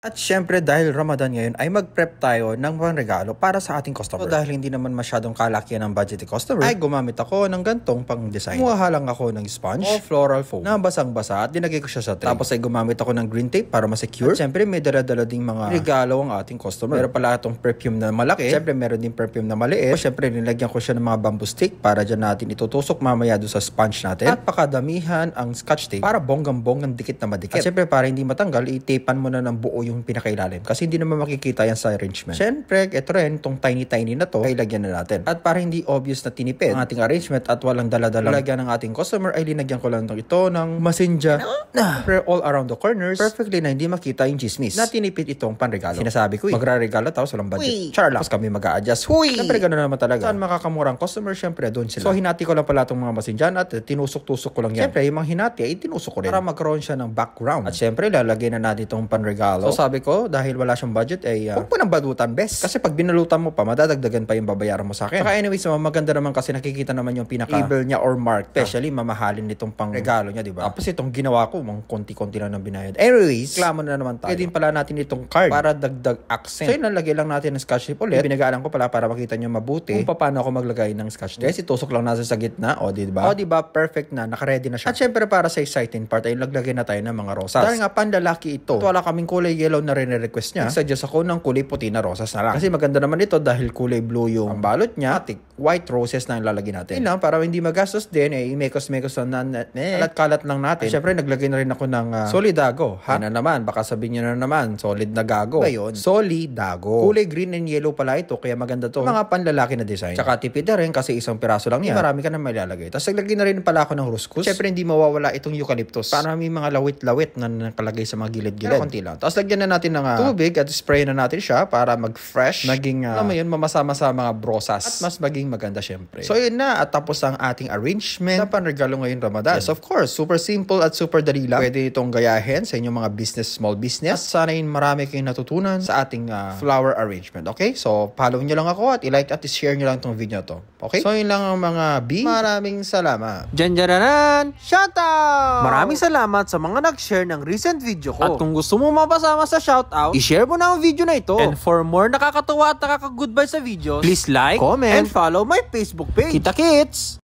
At syempre dahil Ramadan ngayon ay mag-prep tayo ng mga regalo para sa ating customer. So dahil hindi naman masyadong kalakihan ng budget ni customer, ay gumamit ako ng gantong pang design. Kumuha lang ako ng sponge o floral foam na basang-basa at dinagay ko siya sa tray. Tapos ay gumamit ako ng green tape para ma-secure. At syempre may dala-dala ding mga regalo ang ating customer. Meron pala itong perfume na malaki. Syempre meron din perfume na maliit. O syempre nilagyan ko siya ng mga bamboo stick para dyan natin itutusok mamaya doon sa sponge natin. At pakadamihan ang scotch tape para bonggang-bonggang dikit na madikit. At syempre para hindi matanggal, itapean mo na ng buo yung pinakailalim. Kasi hindi naman makikita yan sa arrangement. Siyempre, ito rin, itong tiny na to, ay lagyan na natin. At para hindi obvious na tinipid ang ating arrangement at walang dala-dala lagyan ng ating customer, ay linagyan ko lang ito ng masinja na all around the corners, perfectly na hindi makita yung chismis na tinipid itong panregalo. Sinasabi ko magra-regalo tapos walang budget. Char lang. Tapos kami mag-a-adjust. Siyempre, gano'n naman talaga. Saan makakamurang customer, siyempre, doon sila. So, hinati ko lang pala itong mga masinjan at tinusok-tusok ko lang yan. Siyempre, yung mga hinati ay tinusok ko rin para magkaroon siya ng background. At siyempre, lalagay na natin itong panregalo. So, sabi ko, dahil wala siyang budget ay huwag mo nang balutan, best. Kasi pag binalutan mo pa, madadagdagan pa yung babayaran mo sa akin. Saka anyways, maganda naman kasi nakikita naman yung pinaka-label niya or mark. Especially, mamahalin nitong pang regalo niya, diba? Tapos itong ginawa ko, mga konti-konti lang ng binayad. Anyways, reklamo na naman tayo. Kaya din pala natin itong card para dagdag accent. So yun, nalagay lang natin ng scotch tape ulit. Pinagaanan ko pala para makita nyo mabuti kung paano ako maglagay ng scotch tape. Kasi itusok lang natin sa gitna. O, diba? O, diba? Perfect na. Nakaready na siya. At syempre, para sa exciting part, ay naglagay na tayo ng mga rosas. Dahil nga, panlalaki ito. At wala kaming kulay yellow na rin-request niya. Suggest ako ng kulay puti na rosas na lang. Kasi maganda naman ito dahil kulay blue yung balot niya. At white roses na ilalagay natin. Yun lang, para hindi magastos din, mekos-mekos na kalat-kalat lang natin. At syempre, naglagay na rin ako ng solidago. Ha? Na naman, baka sabihin nyo na naman, solid na gago. Ba yun? Solidago. Kulay green and yellow pala ito, kaya maganda to. Mga panlalaki na design. Tsaka tipid na rin kasi isang piraso lang yan. Marami ka na mailalagay. Tapos naglagay na rin pala ako ng huskus. Syempre, hindi mawawala itong eucalyptus. Para may mga lawit-lawit na nakalagay sa mga gilid-gilid. Konti lang. Tapos lagyan na natin ng tubig at spray na natin siya para mag-fresh. Naging, alam mo yun, mamasama sa mga brosas. At mas maging maganda syempre. So yun na, at tapos ang ating arrangement na panregalo ngayon Ramadan. Yes, of course, super simple at super dali lang. Pwede itong gayahin sa inyong mga business, small business. At sana yun marami kayong natutunan sa ating flower arrangement. Okay? So, follow nyo lang ako at i-like at i-share nyo lang itong video to. Okay? So, yun lang ang mga B. Maraming salamat. Janjaranan! Shoutout! Maraming salamat sa mga nag-share ng recent video ko. At kung gusto mo mapasama sa shoutout, i-share mo na ang video na ito. And for more nakakatuwa at nakaka-goodbye sa videos, please like, comment, and follow my Facebook page. Kita kits!